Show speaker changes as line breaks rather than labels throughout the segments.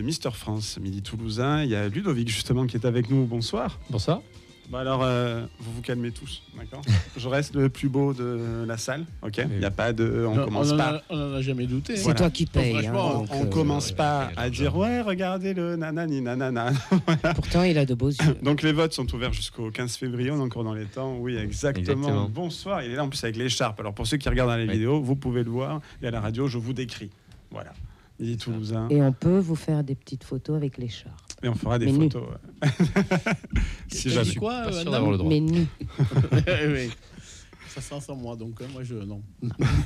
Mister France, Midi Toulousain. Il y a Ludovic justement qui est avec nous. Bonsoir.
Bonsoir.
Bah alors, vous vous calmez tous, d'accord. Je reste le plus beau de la salle, ok. Il n'y a pas de, on commence pas.
On n'en a jamais douté.
C'est toi qui payes.
On commence pas à dire ouais, regardez le nanani nanana.
Pourtant, il a de beaux yeux.
Donc les votes sont ouverts jusqu'au 15 février. On est encore dans les temps. Oui, exactement. Bonsoir. Il est là en plus avec l'écharpe. Alors pour ceux qui regardent dans les vidéos, vous pouvez le voir. Et à la radio, je vous décris. Voilà. Il est toulousain.
Et on peut vous faire des petites photos avec l'écharpe.
Et on fera des photos.
Si jamais. Quoi,
pas sûr d'avoir le droit.
Mais nu.
Oui. Ça sent sans moi, donc moi je non.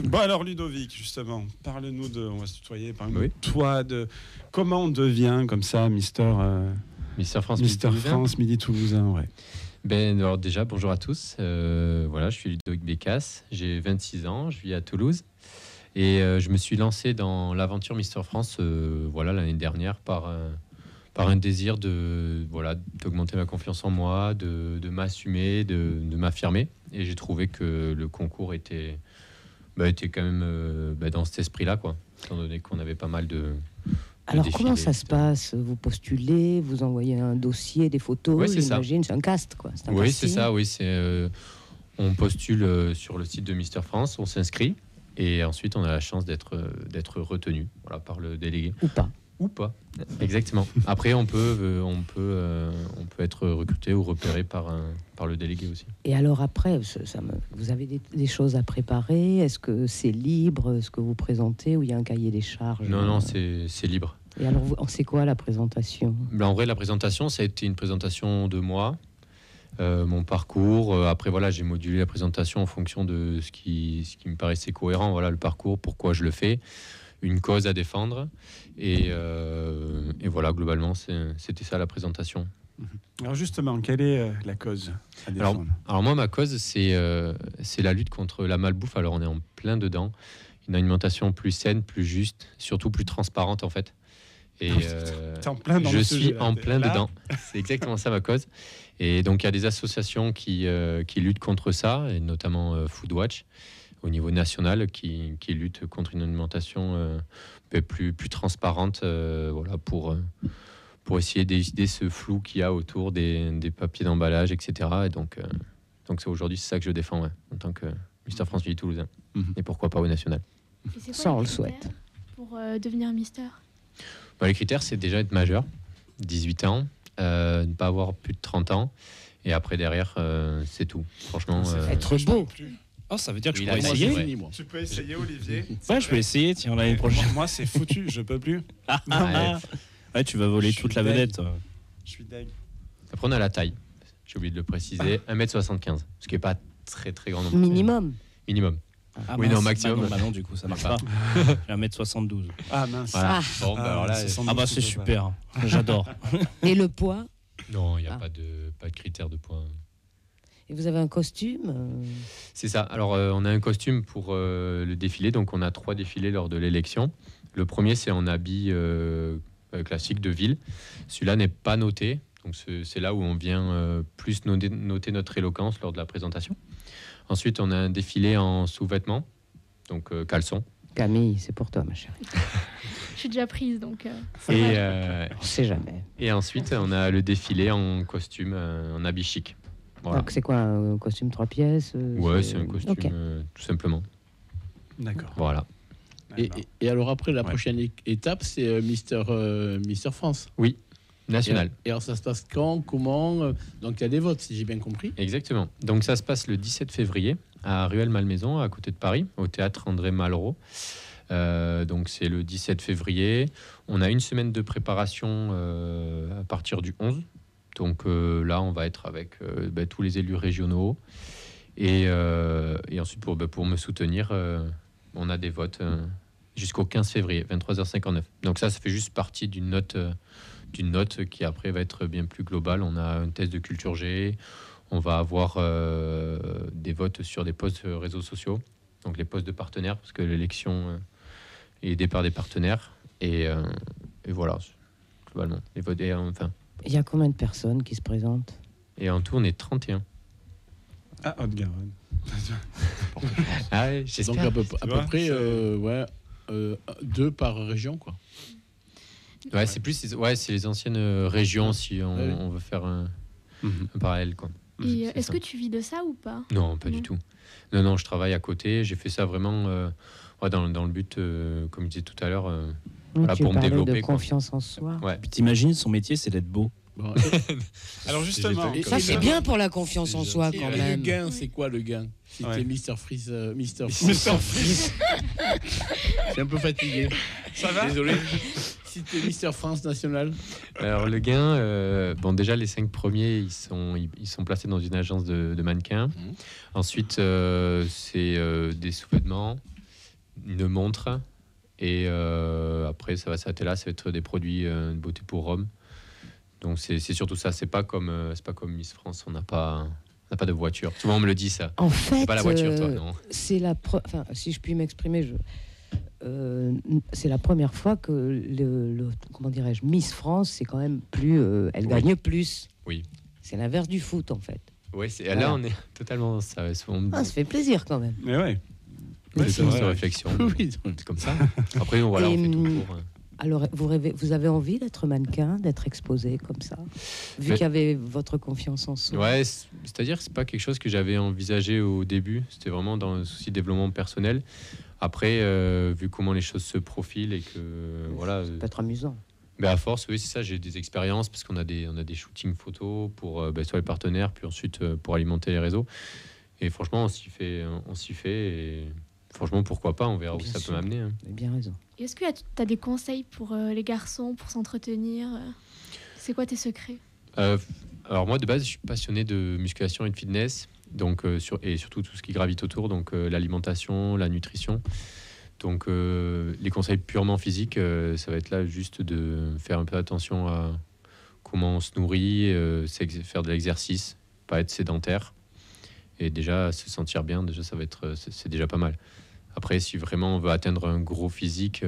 Bon alors Ludovic, justement, parle-nous de, on va se tutoyer, parle-nous de toi, de comment on devient comme ça Mister France, Midi Toulousain, ouais.
Ben alors déjà bonjour à tous. Voilà, je suis Ludovic Bécasse, j'ai 26 ans, je vis à Toulouse. Et je me suis lancé dans l'aventure Mister France voilà, l'année dernière par un désir d'augmenter ma confiance en moi, de m'assumer, de m'affirmer. Et j'ai trouvé que le concours était quand même dans cet esprit-là, quoi, étant donné qu'on avait pas mal de
Alors
défilés,
comment ça se passe? Vous postulez, vous envoyez un dossier, des photos,
oui,
j'imagine, c'est un cast, quoi. C'est un
oui,
casting.
c'est ça, oui. On postule sur le site de Mister France, on s'inscrit. Et ensuite, on a la chance d'être retenu, voilà, par le délégué. Ou pas. Exactement. Après, on peut être recruté ou repéré par le délégué aussi.
Et alors après, vous avez des choses à préparer? Est-ce que c'est libre, ce que vous présentez, ou il y a un cahier des charges?
Non, c'est libre.
Et alors, c'est quoi la présentation?
En vrai, la présentation, ça a été une présentation de moi. Mon parcours. Après, voilà, j'ai modulé la présentation en fonction de ce qui me paraissait cohérent. Voilà, le parcours, pourquoi je le fais, une cause à défendre. Et voilà, globalement, c'était ça la présentation.
Alors justement, quelle est la cause à défendre?
Alors moi, ma cause, c'est la lutte contre la malbouffe. Alors, on est en plein dedans. Une alimentation plus saine, plus juste, surtout plus transparente, en fait. Et je suis en plein dedans. C'est exactement ça ma cause. Et donc il y a des associations qui luttent contre ça, et notamment Foodwatch au niveau national, qui lutte contre une alimentation plus transparente, voilà, pour essayer d'éviter ce flou qu'il y a autour des papiers d'emballage, etc. Et donc aujourd'hui c'est ça que je défends, ouais, en tant que Mister France Midi Toulousain. Et pourquoi pas au national.
Ça on le souhaite.
Pour devenir Mister.
Les critères, c'est déjà être majeur, 18 ans, ne pas avoir plus de 30 ans. Et après, derrière, c'est tout. Franchement...
Être beau.
Oh, ça veut dire que
Oui,
je pourrais essayer.
Tu peux essayer, Olivier.
Ouais, je peux essayer, tiens, l'année prochaine.
Moi, c'est foutu, je peux plus.
Ouais, tu vas voler toute la vedette.
Je suis deg.
Après, on a la taille. J'ai oublié de le préciser. 1m75, ce qui n'est pas très, très grand non plus.
Minimum.
Minimum.
Ah,
oui,
mince.
non, maximum.
Bah non, du coup, ça marche pas. J'ai 1m72.
Ah mince.
Voilà. Bon, alors là,
c'est super. J'adore.
Et le poids?
Non, il n'y a pas de critère de poids.
Et vous avez un costume?
C'est ça. Alors, on a un costume pour le défilé. Donc, on a 3 défilés lors de l'élection. Le premier, c'est en habit classique de ville. Celui-là n'est pas noté. Donc, c'est là où on vient plus noter notre éloquence lors de la présentation. Ensuite, on a un défilé en sous-vêtements, donc caleçon.
Camille, c'est pour toi, ma chérie.
Je suis déjà prise, donc...
On sait jamais.
Et ensuite, on a le défilé en costume, en habit chic. Voilà.
Donc, c'est quoi, un costume 3 pièces?
Ouais, c'est un costume, tout simplement.
D'accord.
Voilà.
Et alors après, la prochaine étape, c'est Mister France.
Oui, national.
Et alors ça se passe quand, comment? Donc il y a des votes, si j'ai bien compris.
Exactement. Donc ça se passe le 17 février à Rueil-Malmaison, à côté de Paris, au théâtre André Malraux. Donc c'est le 17 février. On a une semaine de préparation à partir du 11. Donc là, on va être avec tous les élus régionaux. Et ensuite, pour me soutenir, on a des votes jusqu'au 15 février, 23h59. Donc ça fait juste partie d'une note qui après va être bien plus globale. On a un test de culture G, on va avoir des votes sur des posts réseaux sociaux, donc les posts de partenaires, parce que l'élection est aidée par des partenaires. Et voilà, globalement, les votes. Enfin.
Il y a combien de personnes qui se présentent?
Et en tout, on est 31.
Ah, Haute-Garonne.
Ah ouais, j'espère.
Donc à peu près 2 par région, quoi.
Ouais, c'est plus, c'est les anciennes régions si on veut faire un parallèle, quoi.
Et est-ce que tu vis de ça ou pas?
Non, pas du tout. Non, je travaille à côté. J'ai fait ça vraiment dans le but, comme je disais tout à l'heure,
tu
pour me
parlais
développer.
de confiance en soi.
Ouais.
Puis t'imagines, son métier, c'est d'être beau.
Bon,
Alors justement,
Et-
Ça,
et
c'est
le-
bien pour la confiance en soi,
et
quand
le
même.
gain, c'est quoi le gain? Si
Ouais.
t'es Mr. Freeze, Mr.
Mr.
Freeze. Je suis un peu fatigué.
ça va?
Désolé. Si t'es Mr. France National.
Alors le gain, déjà les 5 premiers, ils sont placés dans une agence de mannequins. Ensuite, c'est des sous-vêtements, une montre, et après ça va s'arrêter là. Ça va être des produits de beauté pour hommes. Donc c'est surtout ça. C'est pas comme Miss France. On n'a pas de voiture. Souvent on me le dit ça.
En fait,
C'est pas la voiture, toi, non?
c'est enfin, si je puis m'exprimer, c'est la première fois que comment dirais-je, Miss France, c'est quand même plus, elle gagne plus.
Oui.
C'est l'inverse du foot, en fait.
Ouais,
Voilà.
là on est totalement dans ça. Souvent,
Ah, ça fait plaisir quand même.
Mais ouais.
c'est
c'est
dans
vrai,
cette
ouais.
réflexion.
Oui.
C'est comme ça. Après, voilà, on
Et,
fait tout pour.
Alors, vous avez envie d'être mannequin, d'être exposé comme ça, vu
Mais-
qu'il y avait votre confiance en soi.
Ouais, c'est-à-dire que c'est pas quelque chose que j'avais envisagé au début. C'était vraiment dans le souci de développement personnel. Après, vu comment les choses se profilent et que voilà,
Ça peut être amusant.
à force, oui, c'est ça. J'ai des expériences parce qu'on a des shootings photos pour soit les partenaires, puis ensuite pour alimenter les réseaux. Et franchement, on s'y fait. Et franchement, pourquoi pas? On verra où
Bien
ça
sûr.
peut m'amener. Hein.
Vous avez bien raison.
Et est-ce que tu as des conseils pour les garçons, pour s'entretenir C'est quoi tes secrets?
Alors moi, de base, je suis passionné de musculation et de fitness. Donc, et surtout tout ce qui gravite autour, donc l'alimentation, la nutrition. Donc les conseils purement physiques, ça va être là juste de faire un peu attention à comment on se nourrit, faire de l'exercice, pas être sédentaire. Et déjà se sentir bien, déjà ça va être, c'est déjà pas mal. Après, si vraiment on veut atteindre un gros physique,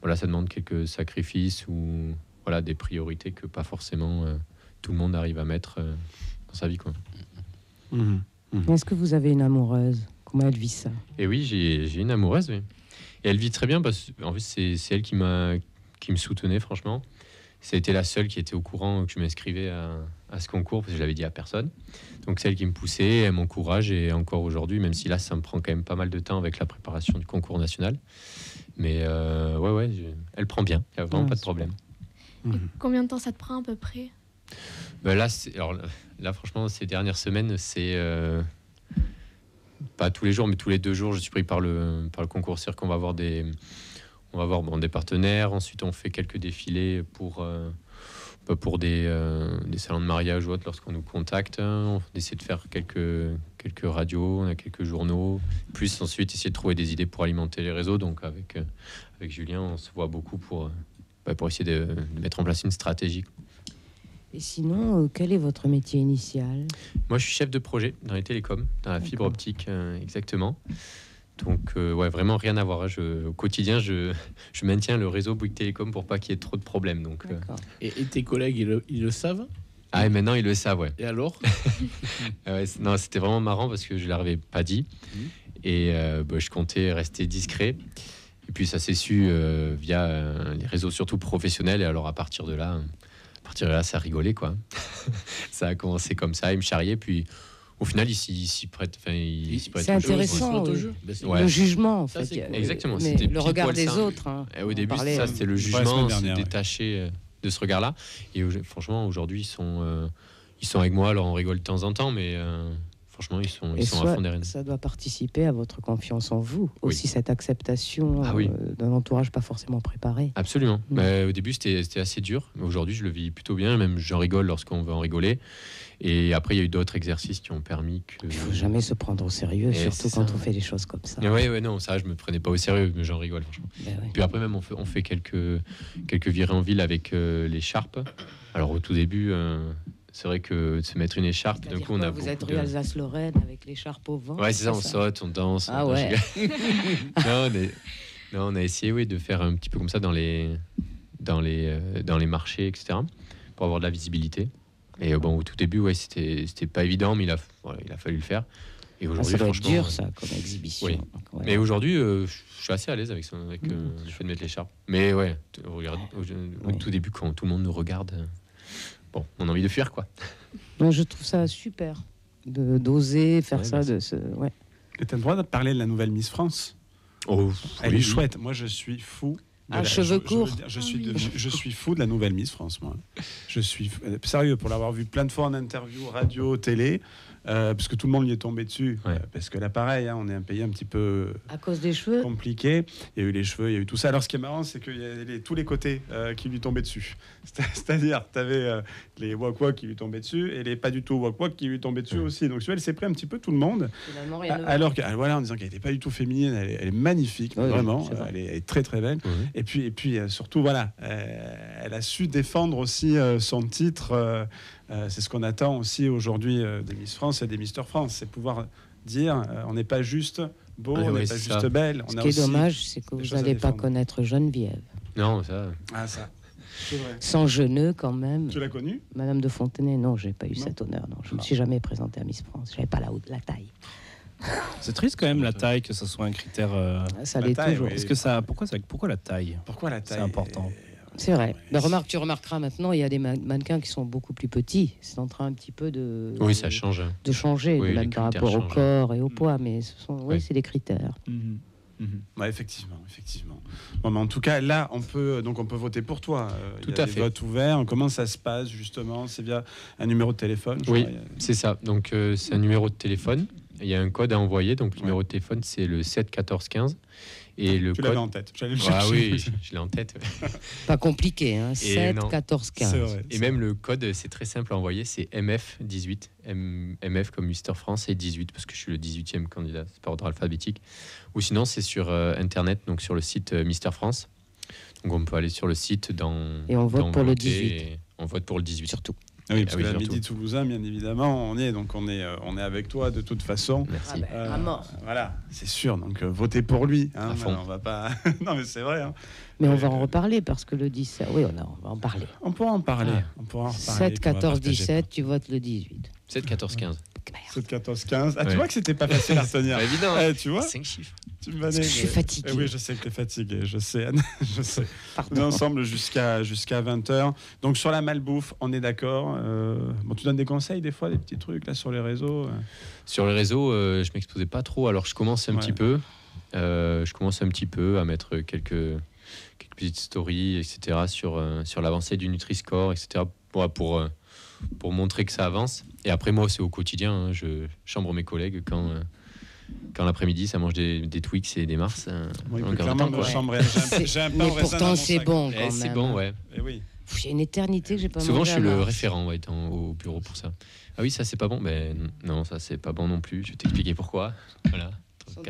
voilà, ça demande quelques sacrifices ou voilà, des priorités que pas forcément tout le monde arrive à mettre dans sa vie, quoi.
Est-ce que vous avez une amoureuse? Comment elle vit ça?
Et oui, j'ai une amoureuse, oui. Et elle vit très bien parce qu'en fait, c'est elle qui me soutenait, franchement. Ça a été la seule qui était au courant que je m'inscrivais à ce concours parce que je l'avais dit à personne. Donc, c'est elle qui me poussait, elle m'encourage et encore aujourd'hui, même si là, ça me prend quand même pas mal de temps avec la préparation du concours national. Mais elle prend bien, il n'y a vraiment pas de problème.
Et combien de temps ça te prend à peu près?
Là, franchement, ces dernières semaines, c'est pas tous les jours, mais tous les 2 jours, je suis pris par le concours cirque. On va avoir des partenaires. Ensuite, on fait quelques défilés pour des salons de mariage ou autre lorsqu'on nous contacte. On essaie de faire quelques radios, on a quelques journaux. Plus ensuite, essayer de trouver des idées pour alimenter les réseaux. Donc, avec Julien, on se voit beaucoup pour essayer de mettre en place une stratégie.
Et sinon, quel est votre métier initial?
Moi, je suis chef de projet dans les télécoms, dans la fibre optique, exactement. Donc, vraiment rien à voir. Au quotidien, je maintiens le réseau Bouygues Télécom pour pas qu'il y ait trop de problèmes. Donc,
D'accord.
Et tes collègues, ils le savent?
Ah, et maintenant, ils le savent, ouais.
Et alors?
Non, c'était vraiment marrant parce que je ne leur avais pas dit. Et je comptais rester discret. Et puis, ça s'est su via les réseaux, surtout professionnels. Et alors, à partir de là, ça rigolait, quoi. Ça a commencé comme ça, il me charriait. Puis, au final, il s'y prête. Il s'y prête
C'est
au jeu.
intéressant,
Au
oui.
jeu. Ben, c'est-
Ouais.
Le jugement, en
Ça,
fait.
c'est cool.
Exactement,
Mais
c'était
le
pile
regard
poil
des
ça.
autres. Hein.
Et au début,
parlait,
ça, c'était le
la
jugement,
semaine
se
dernière, ouais.
détacher de ce regard-là. Et franchement, aujourd'hui, ils sont avec moi. Alors, on rigole de temps en temps, mais franchement, ils sont à fond derrière nous.
ça doit participer à votre confiance en vous.
Oui.
Aussi, cette acceptation
Ah oui.
d'un entourage pas forcément préparé.
Absolument.
Mm.
Mais au début, c'était assez dur. Mais aujourd'hui, je le vis plutôt bien. Même, j'en rigole lorsqu'on veut en rigoler. Et après, il y a eu d'autres exercices qui ont permis que...
Il faut jamais se prendre au sérieux,
Et
surtout
c'est
quand
ça.
on fait des choses comme ça.
Ouais, non, ça, je me prenais pas au sérieux, mais j'en rigole, franchement.
Ben oui.
Puis après, même, on fait quelques virées en ville avec l'écharpe. Alors, au tout début, c'est vrai que de se mettre une écharpe, d'un
C'est-à-dire
coup, on a
quoi, vous
beaucoup
êtes
de...
rue Alsace-Lorraine avec l'écharpe au vent.
Ouais, c'est ça, on saute, on danse.
Ah
Non,
ouais.
on a essayé de faire un petit peu comme ça dans les marchés, etc., pour avoir de la visibilité. Et au tout début, c'était pas évident, mais il a fallu le faire. Et aujourd'hui,
ça doit être
franchement,
dur, ça, comme exhibition.
oui.
Donc, ouais.
Mais aujourd'hui, je suis assez à l'aise avec le fait de mettre l'écharpe. Mais ouais, regarde, au tout début, quand tout le monde nous regarde, bon, on a envie de fuir, quoi.
Non, je trouve ça super d'oser faire ça. Ouais.
Et tu as le droit de parler de la nouvelle Miss France.
Oh,
Elle
oui.
est chouette. Moi, je suis fou.
Cheveux courts.
Je suis fou de la nouvelle Miss France, moi. Je suis sérieux, pour l'avoir vu plein de fois en interview, radio, télé, parce que tout le monde y est tombé dessus.
Ouais.
Parce que là, pareil, on est un pays un petit peu
À cause des cheveux.
compliqué. Il y a eu les cheveux, il y a eu tout ça. Alors, ce qui est marrant, c'est qu'il y a tous les côtés qui lui tombaient dessus. C'est-à-dire, tu avais les wak-wak qui lui tombaient dessus et les pas du tout wak-wak qui lui tombaient dessus aussi. Donc, tu vois, elle s'est pris un petit peu tout le monde.
Finalement, rien ne va.
Alors voilà, en disant qu'elle n'était pas du tout féminine, elle est magnifique,
Ouais,
vraiment.
c'est vrai.
Elle est très très belle.
Mhm.
Et puis surtout, voilà, elle a su défendre aussi son titre. C'est ce qu'on attend aussi aujourd'hui des Miss France et des Mister France, c'est pouvoir dire on n'est pas juste beau, on n'est pas juste belle.
Ce qui est dommage, c'est que vous n'allez pas connaître Geneviève.
Non, ça.
Ah, ça. C'est vrai.
Sans Geneux, quand même.
Tu l'as connue?
Madame de Fontenay, non, j'ai pas eu
Non.
cet honneur. Non, je ne me suis jamais présentée à Miss France. J'avais pas la taille.
C'est triste quand même la taille, que ce soit un critère.
Ça
La
l'est
taille,
toujours.
oui.
Est-ce que pourquoi la taille?
Pourquoi la taille
C'est important.
C'est vrai. Mais tu remarqueras maintenant, il y a des mannequins qui sont beaucoup plus petits. C'est en train un petit peu de.
Oui, ça change.
De changer,
Oui,
même
les
par
critères
rapport au
changent.
corps et au poids. Mais
Oui.
c'est des critères.
Ouais, effectivement. Bon, mais en tout cas, là, on peut voter pour toi.
Tout
Il y a
à
des
fait.
votes ouverts. Comment ça se passe justement? C'est via un numéro de téléphone? je
Oui,
crois.
c'est ça. Donc, c'est un numéro de téléphone. Il y a un code à envoyer. Donc, le numéro de téléphone, c'est le 7 14 15. Et le
Tu
code.
l'avais en tête. J'allais le
Ah
chercher.
oui, je l'ai en tête. Ouais.
Pas compliqué, hein. 7,
non.
14, 15.
C'est vrai.
Et même le code, c'est très simple à envoyer. C'est MF18. MF comme Mister France et 18, parce que je suis le 18e candidat. C'est par ordre alphabétique. Ou sinon, c'est sur Internet, donc sur le site Mister France. Donc, on peut aller sur le site
Et on vote
dans
pour le
Volonté
18.
et on vote pour le 18.
Surtout.
Ah oui, parce
Ah oui,
que la
surtout.
Midi Toulousain, bien évidemment, on est avec toi de toute façon.
Merci.
À mort.
Voilà, c'est sûr. Donc votez pour lui. Hein,
À fond.
on va pas. Non, mais c'est vrai. Hein.
Mais on va en reparler parce que le 17. Oui, on va en parler.
On pourra en parler.
Ah.
On pourra en reparler.
7,
puis on va
14,
partager
17, tu votes le 18.
7 14 15.
7, 14, 15. Ah, tu
Ouais.
vois que c'était pas facile à retenir.
Pas évident.
Tu vois,
5 chiffres.
tu me
Parce que je suis fatigué.
Oui, je sais que tu es fatigué. Je sais, Anne. Je sais. On est
Pardon.
ensemble jusqu'à 20h. Donc sur la malbouffe, on est d'accord. Bon, tu donnes des conseils des fois, des petits trucs là sur les réseaux.
Sur les réseaux, je m'exposais pas trop. Alors, je commence un
Ouais.
petit peu. Je commence un petit peu à mettre quelques petites stories, etc. sur l'avancée du Nutri-Score, etc. Pour montrer que ça avance. Et après, moi, c'est au quotidien. Hein. Je chambre mes collègues quand l'après-midi, ça mange des Twix et des Mars.
Bon,
en
écoute,
garde
clairement,
temps,
me
quoi.
chambrer. J'ai un pain
Mais
au raisin dans
pourtant,
mon
c'est
sac.
bon quand
Eh,
même.
c'est bon, ouais.
Eh oui.
Il y a une éternité que j'ai pas
Souvent,
mangé.
je suis
à
le
Mars.
référent au bureau pour ça. Ah oui, ça, c'est pas bon. Ben non, ça, c'est pas bon non plus. Je vais t'expliquer pourquoi. Voilà.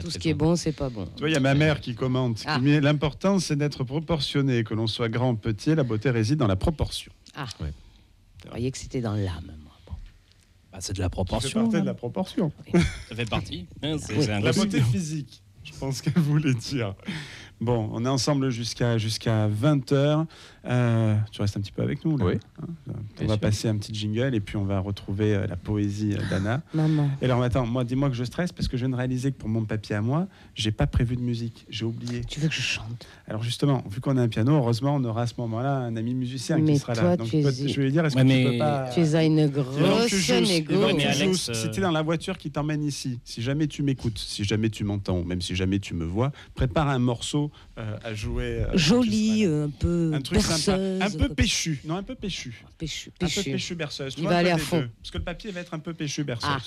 Tout ce qui est bon, c'est pas bon.
Tu vois, il y a ma mère qui commente.
Ah.
L'important, c'est d'être proportionné. Que l'on soit grand, petit, la beauté réside dans la proportion.
Ouais.
Je croyais que c'était dans l'âme, moi. Bon.
Bah, c'est de la
Ça fait
proportion.
partie de
hein.
la proportion.
Ça fait partie. Hein, c'est
Oui.
c'est un
La
gosse.
beauté physique, je pense qu'elle voulait dire. Bon, on est ensemble jusqu'à 20h. Tu restes un petit peu avec nous là,
Oui.
hein. On
Bien
va
sûr.
passer un petit jingle et puis on va retrouver la poésie d'Anna.
Maman.
Et alors attends, moi dis-moi que je stresse parce que je viens de réaliser que pour mon papier à moi, j'ai pas prévu de musique, j'ai oublié.
Tu veux que je chante?
Alors justement, vu qu'on a un piano, heureusement on aura à ce moment-là un ami musicien
Mais
qui sera
toi,
là. Donc
tu es-
je vais lui dire, est-ce
Ouais,
que tu
mais-
peux pas...
Tu es à une
Yvan,
grosse
tu joues,
négo.
Yvan,
mais
tu
Alex,
joues, si tu es dans la voiture qui t'emmène ici, si jamais tu m'écoutes, si jamais tu m'entends, ou même si jamais tu me vois, prépare un morceau à jouer. quand tu
Jolie,
seras là.
un peu
Un truc sympa,
berceuse.
un peu péchu. Non, un peu péchu.
Péchu.
Un peu péchu berceuse. Tu
Il
vois,
va
un peu
aller à
des
fond.
deux. Parce que le papier va être un peu péchu berceuse.
Ah.